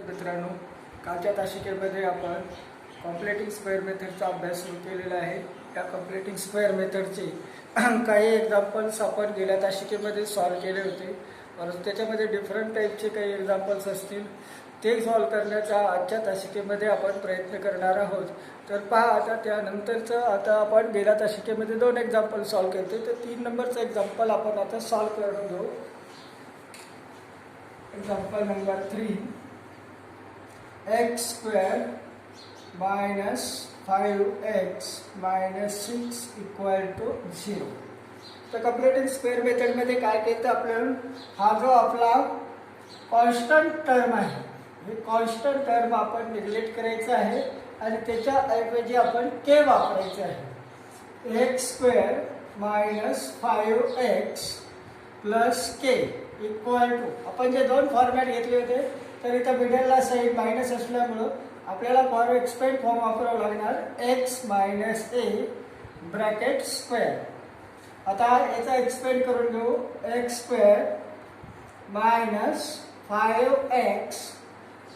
मित्रांनो, कालच्या तासिकेमध्ये आपण कॉम्प्लेटिंग स्क्वेअर मेथडचा अभ्यास सुरू केलेला आहे. या कॉम्प्लेटिंग स्क्वेअर मेथडचे काही एक्झाम्पल्स आपण गेल्या तासिकेमध्ये सॉल्व केले होते, परंतु त्याच्यामध्ये डिफरंट टाईपचे काही एक्झाम्पल्स असतील ते सॉल्व करण्याचा आजच्या तासिकेमध्ये आपण प्रयत्न करणार आहोत. तर पहा, आता त्यानंतरचं आता आपण गेल्या तासिकेमध्ये 2 एक्झाम्पल सॉल्व केले, तर 3 नंबरचं एक्झाम्पल आपण आता सॉल्व करून घेऊ. Example number 3, x square minus 5x minus 6 equal to 0. तर कॉम्प्लेटिंग स्क्वेअर मेथडमध्ये काय केलं, आपल्याला हा जो आपला कॉन्स्टंट टर्म आहे, हे कॉन्स्टंट टर्म आपण निग्लेक्ट करायचं आहे आणि त्याच्याऐवजी आपण के वापरायचं आहे. x square minus 5x plus K equal to, आपण जे 2 फॉर्मॅट घेतले होते, तर इथं मिडलला साईड मायनस असल्यामुळं आपल्याला फॉर एक्सपेंड फॉर्म वापरावं लागणार, x minus A bracket square. आता याचा एक्सपेंड करून घेऊ, X square minus 5x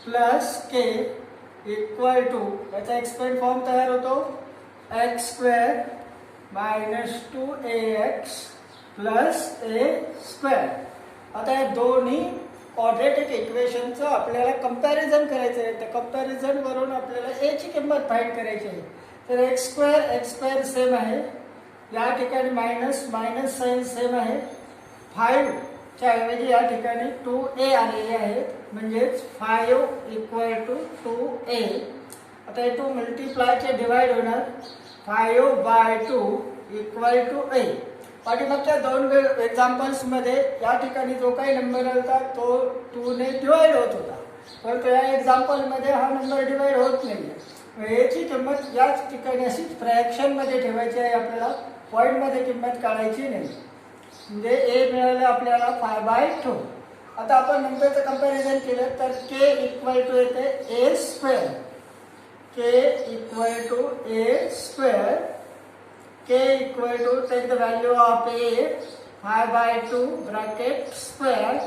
plus K equal to, याचा एक्सपेंड फॉर्म तयार होतो X square minus 2ax plus A square. आता या दोन्ही क्वाड्रेटिक इक्वेशनचं आपल्याला कंपॅरिझन करायचं आहे. त्या कंपॅरिझनवरून आपल्याला ए ची किंमत फाइंड करायची आहे. तर एक्स स्क्वेअर सेम आहे, या ठिकाणी मायनस साइन सेम आहे. 5 च्या ऐवजी या ठिकाणी 2a आलेले आहेत, म्हणजेच 5 इक्वल टू 2a. आता हे 2 मल्टिप्लायचे डिवाइड होणार, 5/2 इक्वल टू a. पाठीमागच्या 2 एक्झाम्पल्समध्ये या ठिकाणी जो काही नंबर होता तो 2 ने डिवाइड होत होता, परंतु या एक्झाम्पलमध्ये हा नंबर डिवाइड होत नाही. याची किंमत याच ठिकाणी अशीच फ्रॅक्शनमध्ये ठेवायची आहे, आपल्याला पॉईंटमध्ये किंमत काढायची नाही. म्हणजे ए मिळालं आपल्याला 5/2. आता आपण नंबरचं कंपॅरिझन केलं तर के इक्वल टू येते A square, K equal to A square, k equal to, take the value of a, 5/2 bracket square,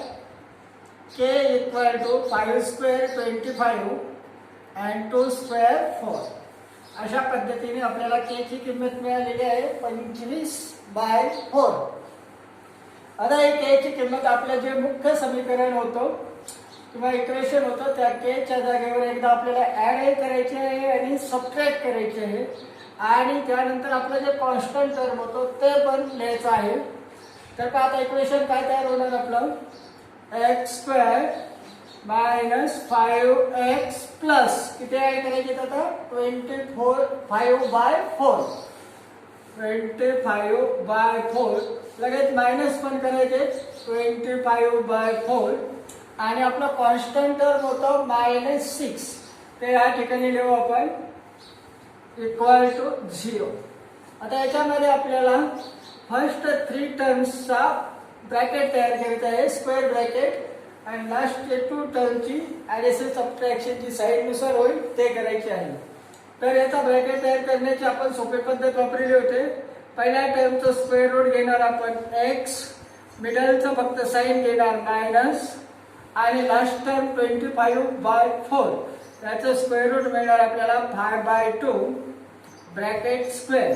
k equal to 5 square 25 and 2 square 4. अशा पद्धतीने आपल्याला k ची किंमत मिळालेली आहे 25/4. आता हे k ची किंमत आपलं जे मुख्य समीकरण होतं किंवा इक्वेशन होतं, त्या k च्या जागेवर एकदा आपल्याला ऍड करायचे आहे आणि सबट्रॅक्ट करायचे आहे, आणि त्यानंतर आपलं जे कॉन्स्टंट टर्म होतो ते पण लिहायचं आहे. तर आता इक्वेशन काय तयार होणार आपलं, x square minus 5x plus किती ऍड करायचे आता 25/4, 25/4 लगेच मायनस पण करायचे 25/4, आणि आपला कॉन्स्टंट टर्म होतो -6, ते या ठिकाणी लिहू आपण इक्वल टू 0. आता याच्यामध्ये आपल्याला फर्स्ट 3 टर्म्सचा ब्रॅकेट तयार करायचा आहे, स्क्वेअर ब्रॅकेट, आणि लास्टचे 2 टर्मची ॲडिशन सबट्रॅक्शनची साईडनुसार होईल ते करायचे आहे. तर याचा ब्रॅकेट तयार करण्याची आपण सोपी पद्धत वापरली होते. पहिल्या टर्मचं स्क्वेअर रूट घेणार आपण x, मिडलचं फक्त साईन घेणार मायनस, आणि लास्ट टर्म 25/4, याचं स्क्वेअर रूट मिळणार आपल्याला 5/2 ब्रॅकेट स्क्वेअर.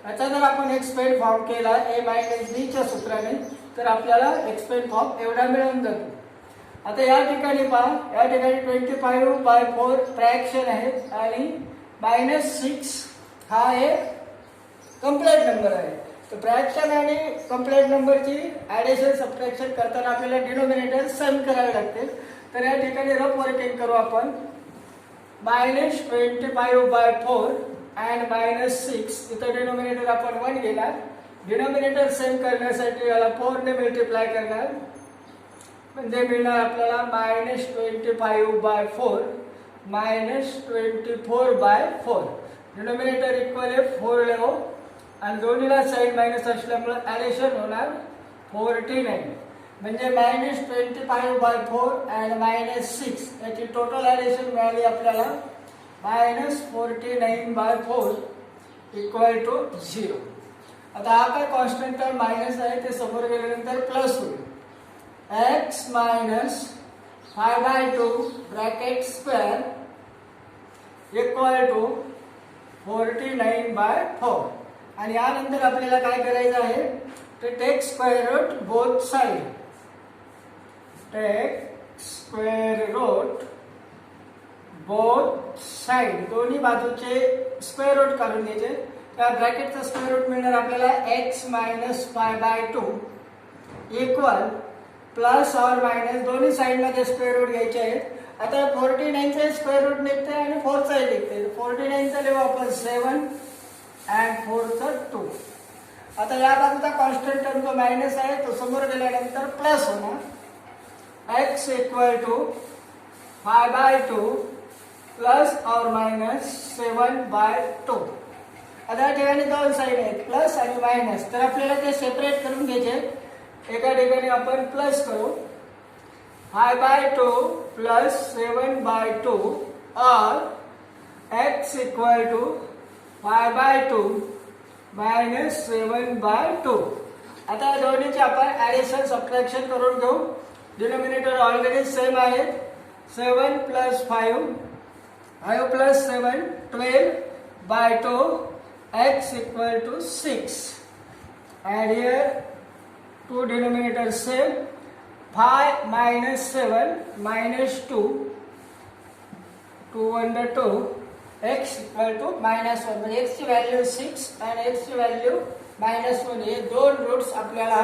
याचा जर आपण एक्सपेंड फॉर्म केला a मायनस b च्या सूत्राने, तर आपल्याला एक्सपेंड फॉर्म एवढा मिळून जातो. आता या ठिकाणी पहा, या ठिकाणी 25/4 फ्रॅक्शन आहे आणि -6 हा एक कंप्लेट नंबर आहे. तर फ्रॅक्शन आणि कंप्लेट नंबरची ॲडिशन सबट्रॅक्शन करताना आपल्याला डिनोमिनेटर सेम करावे लागते. तर या ठिकाणी रफ वर्किंग करू आपण, -25/4 अँड -6, इथं डिनोमिनेटर आपण 1 घेणार, डिनोमिनेटर सेम करण्यासाठी याला 4 ने मल्टिप्लाय करणार, म्हणजे मिळणार आपल्याला -25/4 -24/4. डिनोमिनेटर इक्वल आहे 4 लिहो, आणि दोन्हीला साईड मायनस असल्यामुळे ॲडिशन होणार 49, म्हणजे -25/4 अँड -6 याची टोटल ॲडिशन मिळाली आपल्याला -49/4 इक्वल टू 0. आता हा काय कॉन्स्टंट टर्म मायनस आहे, ते समोर गेल्यानंतर प्लस होईल. x minus 5/2 bracket square equal to 49/4. आणि यानंतर आपल्याला काय करायचं आहे, तर take square root both side. Take square root both side, दोन्ही बाजूचे स्क्वेअर रूट काढून घ्यायचे. त्या ब्रॅकेटचा स्क्वेअर रूट मिळणार आपल्याला x minus 5/2 equal plus or minus दोन्ही साइडमध्ये स्क्वेअर रूट घ्यायचे आहेत. आता 49चा स्क्वेअर रूट निघते आणि 4चा निघते. 49चा लिहू आपण 7 and 4चा 2. आता या बाजूचा कॉन्स्टंट टर्म जो मायनस आहे तो समोर गेल्यानंतर प्लस होणार. x equal to 5/2 plus or minus 7/2. आता या ठिकाणी दोन साईड आहेत प्लस आणि मायनस, तर आपल्याला ते सेपरेट करून घ्यायचे. एका ठिकाणी आपण प्लस करू 5/2 प्लस 7/2 और x इक्वल टू 5/2 मायनस 7/2. आता या दोन्हीचे आपण ऍडिशन सबट्रॅक्शन करून घेऊ. डिनोमिनेटर ऑलरेडी सेम आहे. 7 plus 5 plus 7 12/2 x equal to 6. And here two denominators same. 5 minus 7 minus 2 under 2 x equal to minus 1. म्हणजे x ची व्हॅल्यू 6 आणि x ची व्हॅल्यू -1. हे दोन रूट्स आपल्याला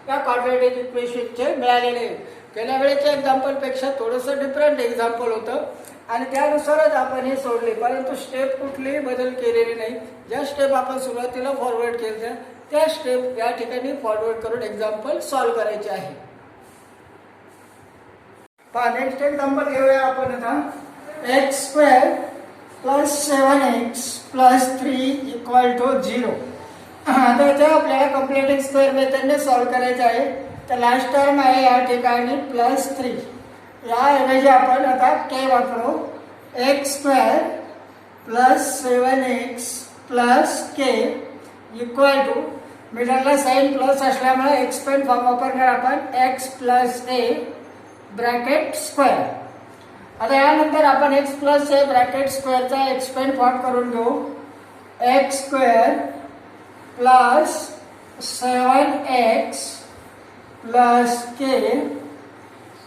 या क्वाड्रॅटिक इक्वेशनचे मिळालेले आहेत. गेल्या वेळेच्या एक्झाम्पल पेक्षा थोडंसं डिफरंट एक्झाम्पल होतं आणि त्यानुसारच आपण हे सोडले, परंतु स्टेप कुठलीही बदल केलेली नाही. ज्या स्टेप आपण सुरुवातीला फॉरवर्ड केल्या त्या स्टेप या ठिकाणी फॉरवर्ड करून एक्झाम्पल सॉल्व्ह करायचे आहे. पहा नेक्स्ट एक्झाम्पल घेऊया आपण आता. x² plus 7x plus 3 equal to 0. आता इथे आपल्याला कम्प्लिटिंग स्क्वेअर मेथडने सॉल्व्ह करायचं आहे. तर लास्ट टर्म आहे या ठिकाणी +3. याऐवजी आपण आता k वापरू. x² plus 7x plus k equal to, मिडलला साईन प्लस असल्यामुळे एक्सपेंड फॉर्म वापरणार आपण x plus a bracket square. आता यानंतर आपण x प्लस a ब्रॅकेट स्क्वेअरचा एक्सपेंड फॉर्म करून घेऊ. x² plus 7x plus k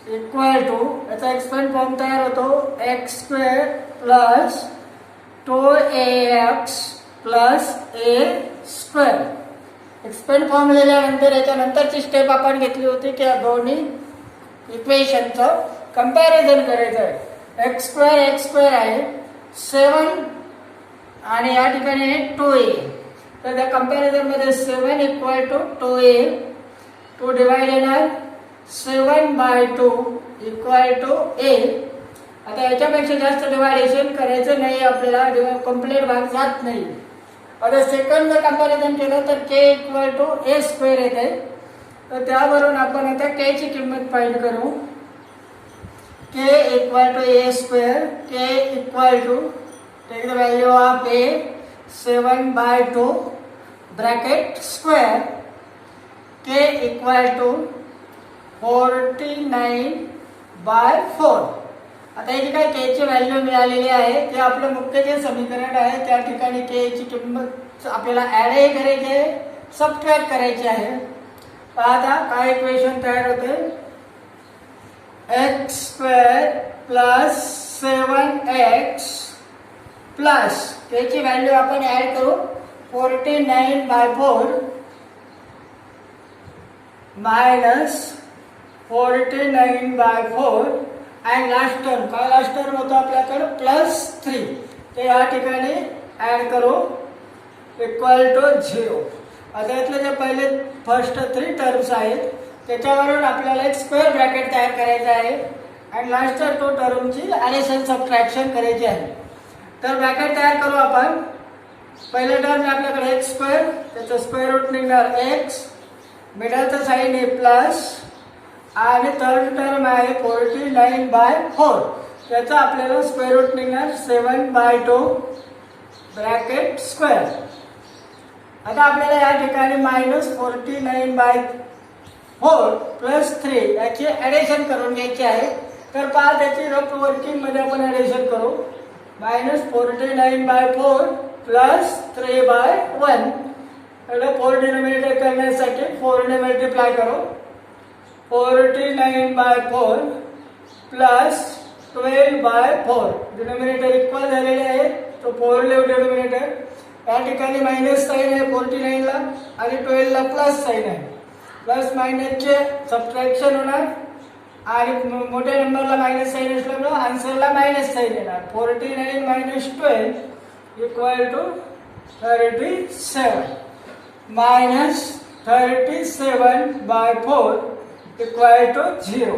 equal to, याचा एक्सपेंड फॉर्म तयार होतो x² plus 2ax plus a². Expand form लिहिल्यानंतर याच्यानंतरची स्टेप आपण घेतली होती की या दोन्ही इक्वेशनचं कंपॅरिझन करायचं आहे. x² आहे 7 आणि या ठिकाणी आहे 2a. तर त्या कंपॅरिझन मध्ये 7 इक्वल टू 2a, 2 डिवाइड येणार 7/2 इक्वल टू a. आता याच्यापेक्षा जास्त डिवायडेशन करायचं नाही आपल्याला, कंप्लीट भाग जात नाही. आता सेकंड जर कंपॅरिझन केलं तर k इक्वल टू a² येते. तर त्यावरून आपण आता k ची किंमत फाइंड करू. k equal to a². k equal to, take the value of a 7/2 bracket square. k equal to 49/4. आता इथे काय k ची व्हॅल्यू मिळालेली आहे ते आपलं मुख्य जे समीकरण आहे त्या ठिकाणी k ची किंमत आपल्याला ऍडही करायची आहे, सबट्रॅक्ट करायची आहे. आता काय इक्वेशन तयार होते. x² plus 7x plus k ची व्हॅल्यू आपण ऍड करू 49/4 मायनस 49/4 आणि लास्ट टर्म, काय लास्ट टर्म होतो आपल्याकडे +3, ते या ठिकाणी ऍड करू इक्वल टू 0. आता यातले जे पहिले फर्स्ट 3 टर्म्स आहेत त्याच्यावरून आपल्याला एक स्क्वेअर ब्रॅकेट तयार करायचं आहे आणि लास्टच्या 2 टर्मची ॲडिशन सबट्रॅक्शन करायची आहे. तर ब्रॅकेट तयार करू आपण. पहिल्या टर्म आपल्याकडे x², त्याचं स्क्वेअर रूट निघणार x, मिडलचं साईन आहे प्लस आणि थर्ड टर्म आहे 49/4, त्याचा आपल्याला स्क्वेअर रूट निघणार 7/2 ब्रॅकेट स्क्वेअर. आता आपल्याला या ठिकाणी -49/4 + 3 याची ॲडिशन करून घ्यायची आहे. तर पहा त्याची रफ वर्किंग मध्ये आपण ॲडिशन करू. -49/4 प्लस 3/1. त्याला 4 डिनोमिनेटर करण्यासाठी 4 ने मल्टिप्लाय करो. 49/4 प्लस 12/4. डिनोमिनेटर इक्वल झालेले आहे, तो 4 लिहू डिनोमिनेटर. या ठिकाणी मायनस साईन आहे 49 ला आणि 12 ला प्लस साईन आहे. प्लस मायनसचे सबट्रॅक्शन होणार आणि मोठ्या नंबरला मायनस साईन असल्यामुळे आन्सरला मायनस साईन येणार. 49 - 12 इक्वल टू 37. -37/4 equal to 0.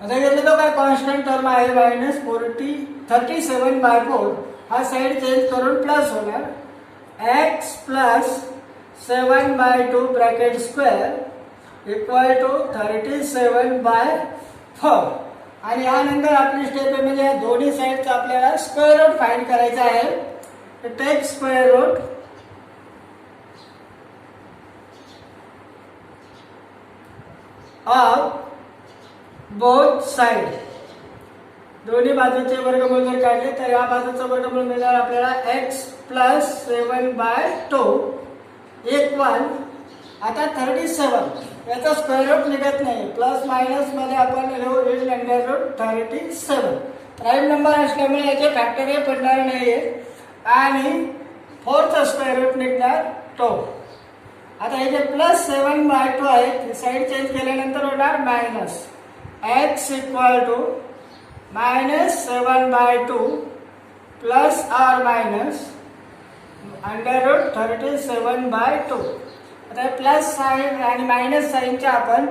आता घेतलं तर काय कॉन्स्टंट टर्म आहे -37/4. हा साईड चेंज करून प्लस होणार. x plus 7/2 bracket square equal to 37/4. आणि यानंतर आपली स्टेप आहे म्हणजे या दोन्ही साईडचा आपल्याला स्क्वेअर रूट फाइंड करायचा आहे. Take square root of both side. दोन्ही बाजूचे वर्गमूळ जर काढले तर या बाजूचा वर्गमूळ मिळणार आपल्याला x प्लस 7/2 इक्वल आता 37. याचा स्क्वेअर रूट निघत नाही. प्लस मायनस मध्ये आपण लिहू √37. प्राईम नंबर असल्यामुळे याचे फॅक्टरी पडणार नाहीये आणि 4चा स्क्वेअर रूट निघणार 2. आता हे जे प्लस 7/2 आहे साईड चेंज केल्यानंतर होणार minus. x equal to -7/2 plus or minus √37/2. आता प्लस साइन आणि मायनस साइनच्या आपण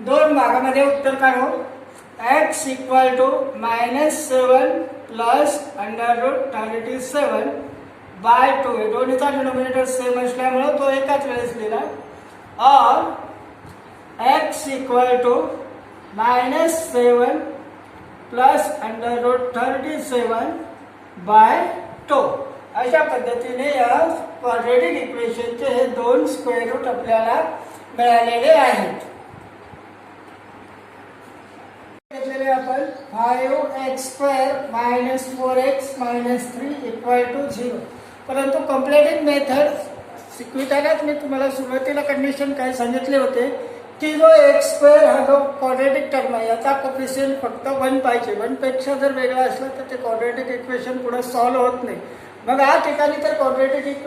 दोन भागामध्ये उत्तर काढू. x equal to -7 plus √37/2. हे दोन्हीचा डिनोमिनेटर सेम असल्यामुळे तो एकाच वेळेस लिहिला. और x इक्वल टू -7 प्लस √37/2. अशा पद्धतीने या क्वाड्रेटिक इक्वेशनचे हे दोन स्क्वेअर रूट आपल्याला मिळालेले आहेत. घेतलेले आपण 5x² - 4x - 3 इक्वल टू 0. परंतु कॉम्प्लेटिंग मेथड शिकवितानाच मी तुम्हाला सुरुवातीला कंडिशन काय सांगितले होते की जो x² हा जो क्वाड्रेटिक टर्म आहे याचा कोफिशियंट फक्त 1 पाहिजे. 1 पेक्षा जर वेगळा असला तर ते क्वाड्रेटिक इक्वेशन पुढे सॉल्व्ह होत नाही. मग या ठिकाणी तर क्वाड्रेटिक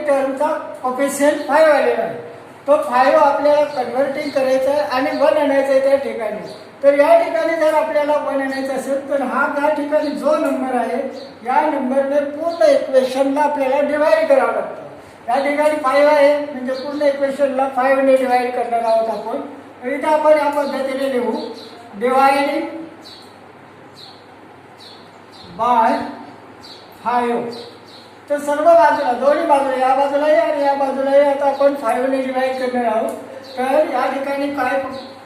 टर्मचा कोफिशियंट 5 आलेला आहे. तो 5 आपल्याला कन्व्हर्टिंग करायचा आहे आणि 1 आणायचा आहे त्या ठिकाणी. तर या ठिकाणी जर आपल्याला 1 आणायचं असेल तर हा त्या ठिकाणी जो नंबर आहे या नंबरने पूर्ण इक्वेशनला आपल्याला डिवाइड करावं लागतं. या ठिकाणी 5 आहे म्हणजे पूर्ण इक्वेशनला 5 ने डिवाइड करणार आहोत आपण. इथे आपण या पद्धतीने लिहू डिवाइडिंग बाय 5. तर सर्व बाजूला दोन्ही बाजूला या बाजूलाही आणि या बाजूलाही आता आपण 5 ने डिवाइड करणार आहोत. तर या ठिकाणी काय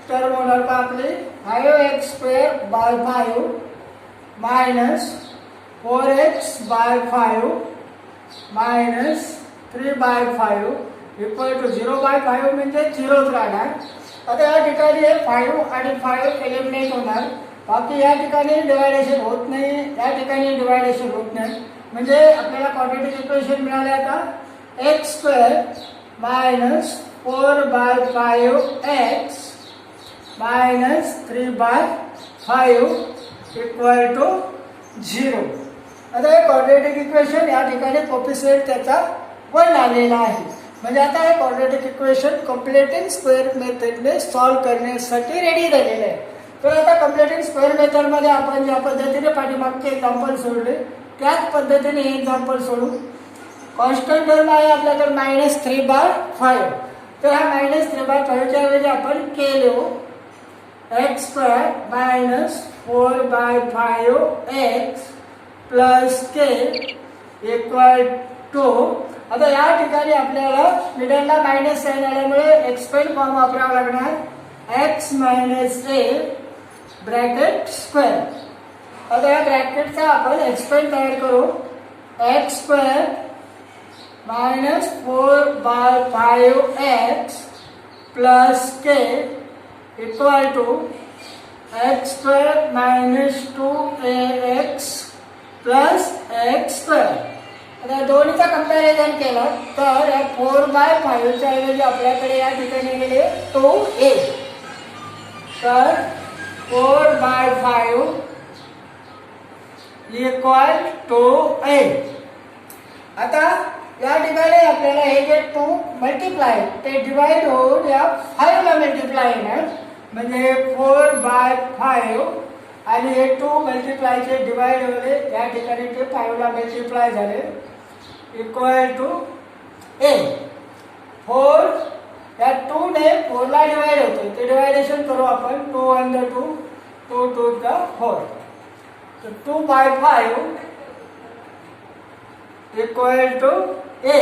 टर्म होणार का आपली 5x² -5 -4x/5 -3/5 इक्वल टू 0/5 म्हणजे 0च राहणार. आता या ठिकाणी 5 आणि 5 एलिमिनेट होणार. बाकी या ठिकाणी डिवायडेशन होत नाही, या ठिकाणी डिवायडेशन होत नाही. म्हणजे आपल्याला क्वाड्रेटिक इक्वेशन मिळाले आता x² - 4/5x -3/5 इक्वल टू 0. आता हे क्वाड्रेटिक इक्वेशन या ठिकाणी कोफिशियंट त्याचा 1 आलेला आहे. म्हणजे आता हे क्वाड्रेटिक इक्वेशन कॉम्प्लेटिंग स्क्वेअर मेथडने सॉल्व्ह करण्यासाठी रेडी झालेलं आहे. तर आता कॉम्प्लेटिंग स्क्वेअर मेथडमध्ये आपण ज्या पद्धतीने पाठीमागचे एक्झाम्पल सोडले त्याच पद्धतीने हे एक्झाम्पल सोडू. कॉन्स्टंट टर्म आहे आपल्याकडे -3/5. तर हा -3/5 च्या ऐवजी आपण k लिहू. x² - 4/5x plus k equal to. आता या ठिकाणी आपल्याला मिडलला मायनस साइन आल्यामुळे एक्सपेंड फॉर्म वापरावा लागणार. x - a bracket square. आता या ब्रॅकेटचा आपण एक्सपेंड तयार करू. x² - 4/5x plus k equal to x square minus 2ax plus x square. आता दोन्हीचा कंपॅरिझन केला तर या 4/5 च्या ऐवजी आपल्याकडे या ठिकाणी गेले 2a. तर 4/5 इक्वल टू a. आता या ठिकाणी आपल्याला हे जे 2 मल्टिप्लाय ते डिवाइड होऊन या 5 ला मल्टिप्लाय येणार. म्हणजे 4/5 आणि हे 2 मल्टिप्लायचे डिवाइड होते या ठिकाणी ते 5 ला मल्टिप्लाय झाले इक्वल टू a. 4 या 2 ने 4 ला डिवाइड होते ते डिवायडेशन करू आपण. 2 1 2 2 2 4. तर 2/5 इक्वल टू a.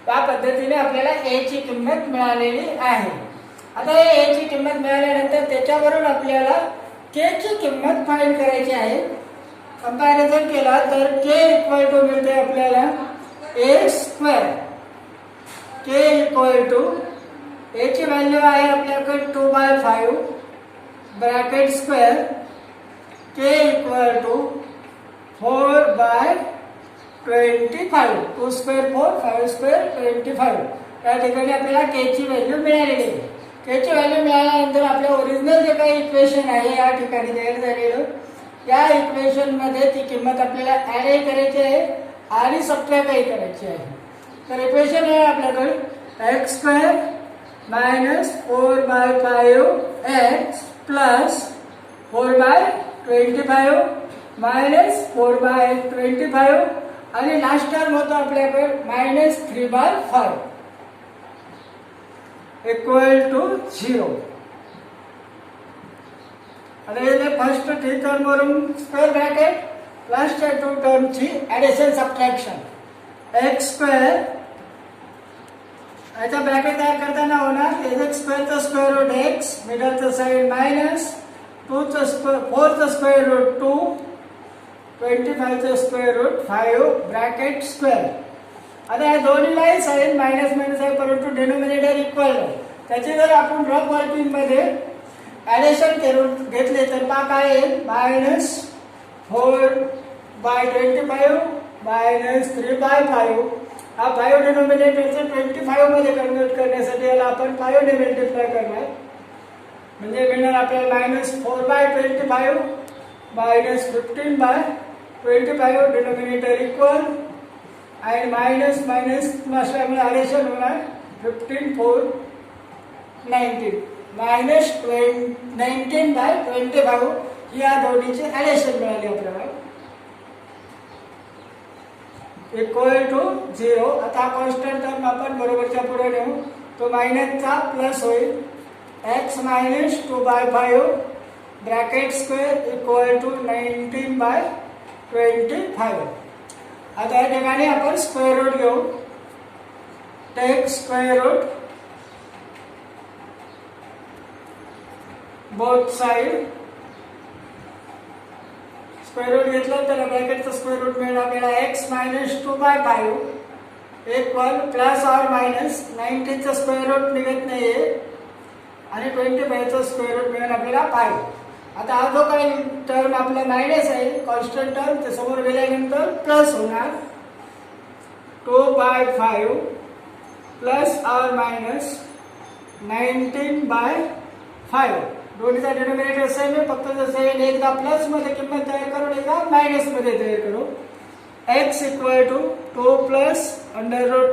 त्या पद्धतीने आपल्याला a ची किंमत मिळालेली आहे. आता हे a ची किंमत मिळाल्यानंतर त्याच्यावरून आपल्याला k ची किंमत फाइंड करायची आहे. कंपॅरिझन केला तर k इक्वल टू मिळते आपल्याला a square. k equal to a ची व्हॅल्यू आहे आपल्याकडे 2/5 bracket square. k equal to 4/25. 2 square 4 5 square 25. या ठिकाणी आपल्याला k ची व्हॅल्यू मिळालेली आहे. k ची व्हॅल्यू मिळाल्यानंतर आपल्या ओरिजिनल जे काही इक्वेशन आहे या ठिकाणी तयार झालेलं या इक्वेशन मध्ये ती किंमत आपल्याला ऍड करायची आहे आणि सबट्रॅक्टही करायची आहे. तर इक्वेशन आहे आपल्याकडे x square minus 4/5x plus 4/25 minus 4/25 आणि लास्ट टर्म होतो आपल्याकडे मायनस 3/5 इक्वल टू 0. आता हे फर्स्ट 3 टर्म वरून स्क्वेअर ब्रॅकेट लास्टच्या 2 टर्मची ऍडिशन सबट्रॅक्शन एक्स स्क्वेअर. याचा ब्रॅकेट तयार करताना होणार एक्स स्क्वेअरचा स्क्वेअर रूट एक्स मिडलचं साईड मायनस 4चं स्क्वेअर रूट 2 25चं स्क्वेअर रूट 5 ब्रॅकेट स्क्वेअर. आता या दोन्हीलाही साईन मायनस मायनस आहे परंतु डिनोमिनेटर इक्वल आहे. त्याची जर आपण रफ वर्किंग मध्ये ऍडिशन करून घेतले तर काय येईल मायनस 4/25 मायनस 3/5. हा 5 डिनोमिनेटरचं 25 मध्ये कन्वर्ट करण्यासाठी याला आपण 5 ने मल्टिप्लाय करणार. म्हणजे मिळणार आपल्याला मायनस 4/25 मायनस 15/25 डिनोमिनेटर इक्वल आणि मायनस मायनस असल्यामुळे ऍडिशन होणार 15 4 19 मायनस 19/25 या दोन्हीचे ऍडिशन मिळाले आपल्याला इक्वल टू 0. आता कॉन्स्टंट टर्म आपण बरोबरच्या पुढे नेऊ. तो मायनसचा प्लस होईल x minus 2/5 bracket square equal to 19/25. आता या ठिकाणी आपण स्क्वेअर रूट घेऊ. Take square root both side. Square root घेतलं तर ब्रॅकेटचं स्क्वेअर रूट मिळेल आपल्याला x minus 2/5 equal plus or minus 19चं स्क्वेअर रूट निघत नाहीये आणि 25चं स्क्वेअर रूट मिळेल आपल्याला 5. आता हा जो काही टर्म आपला मायनस आहे कॉन्स्टंट टर्म ते समोर गेल्यानंतर प्लस होणार 2/5 प्लस ऑर मायनस 19/5. दोन्हीचा डिनोमिनेटर सेम आहे फक्त जसं एकदा प्लस मध्ये किंमत तयार करून एकदा मायनस मध्ये तयार करू. x इक्वल टू 2 प्लस √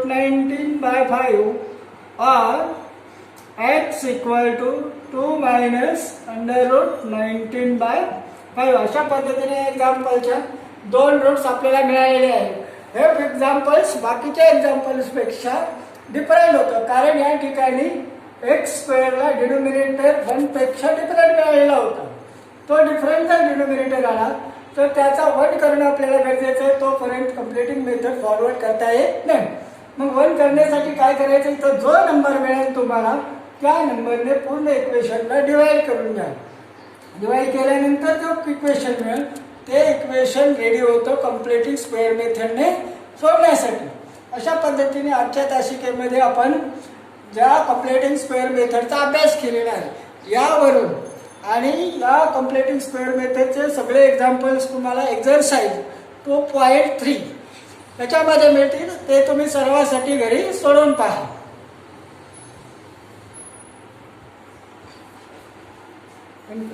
19/5 और x इक्वल टू 2 मायनस √ 19/5. अशा पद्धतीने एक्झाम्पलच्या 2 रूट्स आपल्याला मिळालेले आहेत. हे एक्झाम्पल्स बाकीच्या एक्झाम्पल्स पेक्षा डिफरंट होतं कारण या ठिकाणी एक्स स्क्वेअरला डिनोमिनेटर 1 पेक्षा डिफरंट मिळालेला होता. तो डिफरंटचा डिनोमिनेटर आला तर त्याचा 1 करणं आपल्याला गरजेचं आहे. तोपर्यंत कम्प्लिटिंग मेथड फॉरवर्ड करता येत नाही. मग 1 करण्यासाठी काय करायचं तर जो नंबर मिळेल तुम्हाला त्या नंबरने पूर्ण इक्वेशनला डिवाइड करून घ्या. डिवाइड केल्यानंतर जो इक्वेशन मिळेल ते इक्वेशन रेडी होतं कम्प्लिटिंग स्क्वेअर मेथडने सोडण्यासाठी. अशा पद्धतीने आजच्या तासिकेमध्ये आपण ज्या कम्प्लिटिंग स्क्वेअर मेथडचा अभ्यास केलेला आहे यावरून आणि या कम्प्लिटिंग स्क्वेअर मेथडचे सगळे एक्झाम्पल्स तुम्हाला एक्झरसाइज 2.3 याच्यामध्ये मिळतील. ते तुम्ही सर्वांसाठी घरी सोडवून पहा.